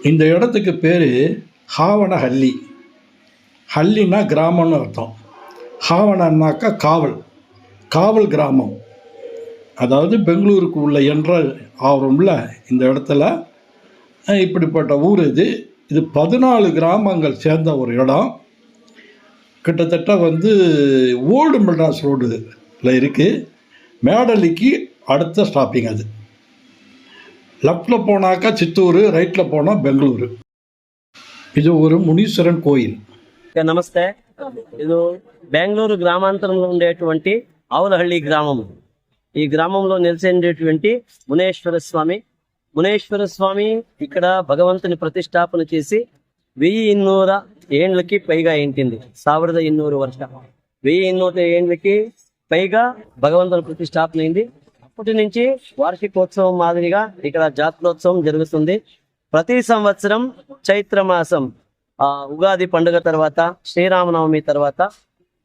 இந்த இடத்துக்கு பேர் ஹாவனஹள்ளி. ஹள்ளினா கிராமம்னு அர்த்தம். ஹாவனன்னாக்கா காவல், காவல் கிராமம். அதாவது பெங்களூருக்கு உள்ள என்ட்ரல் ஆகிறோம்ல இந்த இடத்துல இப்படிப்பட்ட ஊர் இது. இது 14 கிராமங்கள் சேர்ந்த ஒரு இடம். கிட்டத்தட்ட ஓல்டு மெட்ராஸ் ரோடில் இருக்குது. மேடலிக்கு அடுத்த ஸ்டாப்பிங் அது. லெஃப்டில் போனாக்கா சித்தூர், ரைட்டில் போனால் பெங்களூரு. ఇది ఒక మునీశ్వరన్ కోయిల్. నమస్తే. ఇది బెంగళూరు గ్రామాంతరంలో ఉండేటువంటి ఆవులహಳ್ಳಿ గ్రామం. ఈ గ్రామంలో నిలిచేటువంటి మునేశ్వర స్వామి. మునేశ్వర స్వామి ఇక్కడ భగవంతుని ప్రతిష్టాపన చేసి 1200 ఏండ్లకి పైగా ఏంటింది. 1200 వర్ష 1200 ఏండ్లకి పైగా భగవంతుని ప్రతిష్టాపన అయింది. అప్పటి నుంచి వార్షికోత్సవం మాదిరిగా ఇక్కడ జాతరోత్సవం జరుగుతుంది. ప్రతి సంవత్సరం చైత్రమాసం ఉగాది పండుగ తర్వాత, శ్రీరామనవమి తర్వాత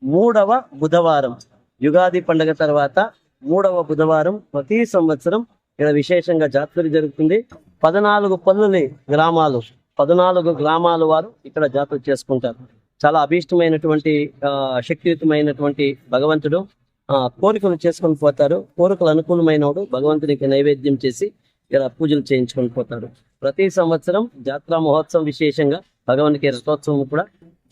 3వ బుధవారం, యుగాది పండుగ తర్వాత 3వ బుధవారం ప్రతి సంవత్సరం ఇక్కడ విశేషంగా జాతర జరుగుతుంది. 14 పల్లులి గ్రామాలు, 14 గ్రామాల వారు ఇక్కడ జాతర చేసుకుంటారు. చాలా అభీష్టమైనటువంటి శక్తియుతమైనటువంటి భగవంతుడు. కోరికలు చేసుకొని పోతారు. కోరికలు అనుకూలమైనవాడు భగవంతునికి నైవేద్యం చేసి ఇక్కడ పూజలు చేయించుకొని పోతాడు. ప్రతి సంవత్సరం జాతర మహోత్సవం విశేషంగా భగవానికి రథోత్సవం కూడా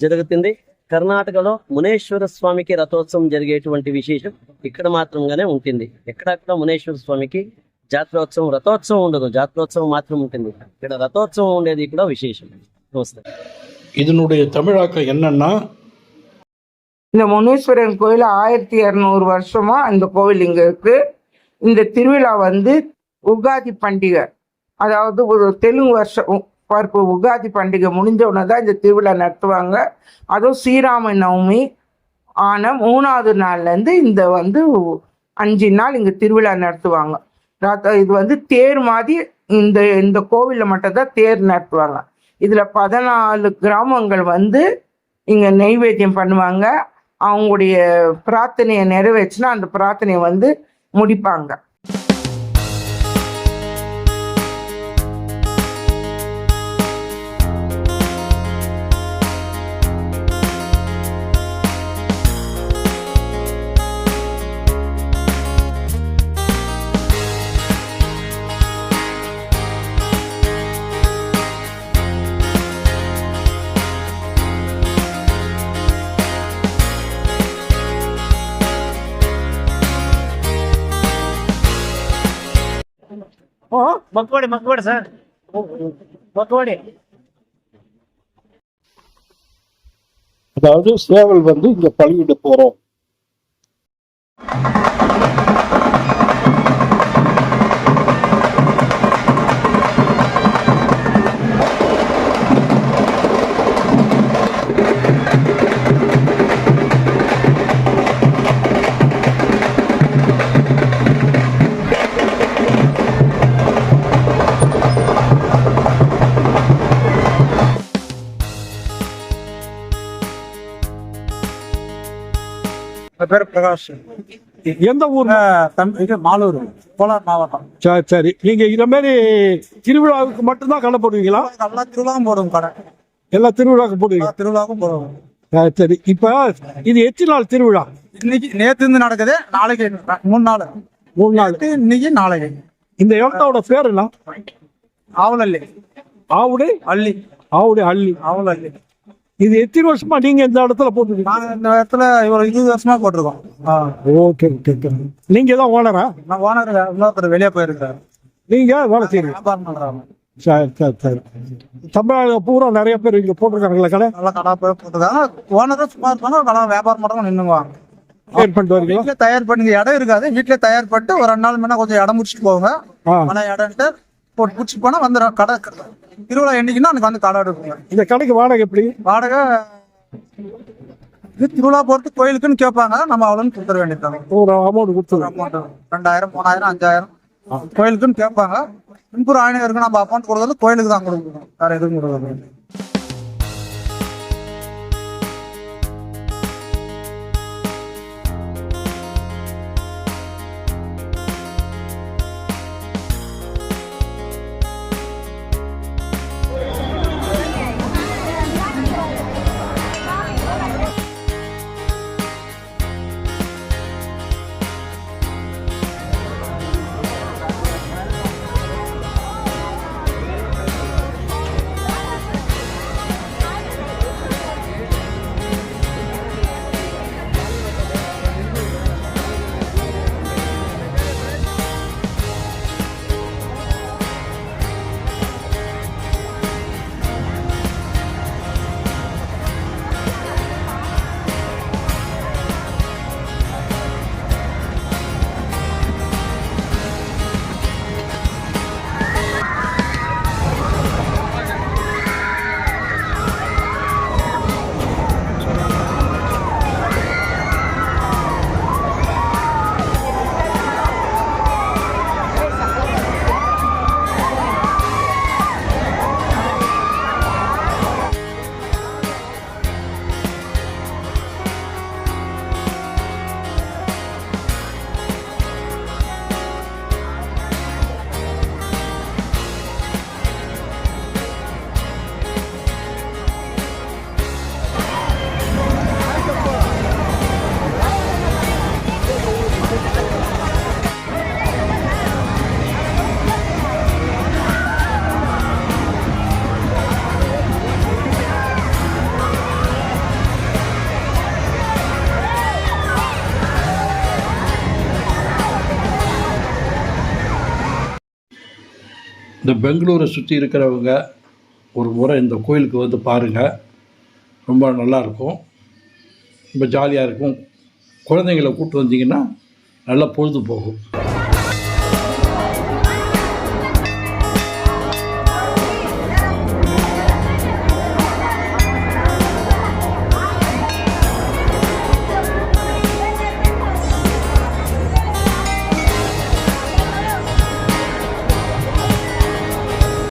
జరుగుతుంది. కర్ణాటకలో మునేశ్వర స్వామికి రథోత్సవం జరిగేటువంటి విశేషం ఇక్కడ మాత్రంగానే ఉంటుంది. ఎక్కడక్కడ మునేశ్వర స్వామికి జాతరోత్సవం, రథోత్సవం ఉండదు, జాతరోత్సవం మాత్రం ఉంటుంది. ఇక్కడ రథోత్సవం ఉండేది కూడా విశేషం. నమస్తే. இதனுடைய தமிழாக்கம் என்னன்னா, இந்த முனீஸ்வரன் கோயில் 1200 வருஷமா இந்த கோவில் இங்க இருக்கு. இந்த திருவிழா உகாதி பண்டிகை, அதாவது ஒரு தெலுங்கு வருஷம் பார்ப்பு உகாதி பண்டிகை முடிஞ்ச உடனே தான் இந்த திருவிழா நடத்துவாங்க. அதுவும் ஸ்ரீராம நவமி ஆன 3வது நாள்லேருந்து இந்த 5 நாள் இங்கே திருவிழா நடத்துவாங்க. இது தேர் மாதிரி இந்த கோவிலில் மட்டும்தான் தேர் நடத்துவாங்க. இதில் 14 கிராமங்கள் இங்கே நெய்வேத்தியம் பண்ணுவாங்க. அவங்களுடைய பிரார்த்தனையை நிறைவேற்றினா அந்த பிரார்த்தனையை முடிப்பாங்க. மக்குவாடி சார், மக்குவாடி. அதாவது சேவல் இங்க பழியிட போறோம். பேர் பிரகாஷ். எந்த ஊர்? மாலூர், கோலார் மாவட்டம். சரி சரி. நீங்க இந்த மாதிரி திருவிழாவுக்கு மட்டும்தான் கடை போடுவீங்களா? எல்லா திருவிழாவும் போடுவோம் கடை. எல்லா திருவிழாவுக்கு போடுவீங்க? திருவிழாவுக்கும் போடுவோம். சரி. இப்ப இது எத்தனை நாள் திருவிழா? இன்னைக்கு நேற்று இருந்து நடக்குது, நாளைக்கு 3 நாள். 3 நாள். இன்னைக்கு நாளைக்கு. இந்த இடத்தோட பேர் என்ன? ஆவுலஹள்ளி. ஆவுடை அள்ளி. ஆவுடை அள்ளி. ஆவுலஹள்ளி. இது எத்தனை வருஷமா நீங்க இந்த இடத்துல போட்டுருக்கீங்க? நாங்க இந்த இடத்துல ஒரு 20 வருஷமா போட்டிருக்கோம். Okay okay. நீங்க தான் ஓனரா? நான் ஓனர், இன்னொருத்தர் வெளியே போயிருக்காரு. நீங்க வேலை செய்யறீங்க? வியாபாரம் பண்றாங்க. சரி சரி சரி. தமிழ்நாடு பூரா நிறைய பேர் இங்க போட்டிருக்காங்களா கடை? நல்லா கடை போட்டிருக்காங்க. ஓனரும் சும்மா இருப்பாங்க, கடை வியாபாரம் பண்றவங்க நின்னுவாங்க. தயார் பண்ணிட்டு வரீங்களா? வீட்டுல தயார் பண்ணி இடம் இருக்காது, வீட்டுல தயார் பண்ணிட்டு ஒரு 2 நாள் முன்ன கொஞ்சம் இடம் முடிச்சுட்டு போவாங்க. ஆனா இடம்ட்டு போட்டு பிடிச்சிட்டு போனா வந்துடும். கடை திருவிழா என்னைக்குன்னா எனக்கு கடை எடுக்குங்க. இந்த கடைக்கு வாடகை எப்படி? வாடகை திருவிழா போறது கோயிலுக்குன்னு கேட்பாங்க, நம்ம அவ்வளோன்னு கொடுத்துட வேண்டியதாங்க. ஒரு அமௌண்ட் கொடுத்துருவோம். அமௌண்ட் 2000, 3000, 5000 கோயிலுக்குன்னு கேட்பாங்க. முன்புற ஆணையருக்கு நம்ம அமௌண்ட் கொடுக்கறது கோயிலுக்கு தான் கொடுக்கணும், வேற எதுவும் கொடுக்கறது. இந்த பெங்களூரை சுற்றி இருக்கிறவங்க ஒரு முறை இந்த கோயிலுக்கு வந்து பாருங்கள். ரொம்ப நல்லாயிருக்கும், ரொம்ப ஜாலியாக இருக்கும். குழந்தைங்களை கூப்பிட்டு வந்தீங்கன்னா நல்லா பொழுது போகும்.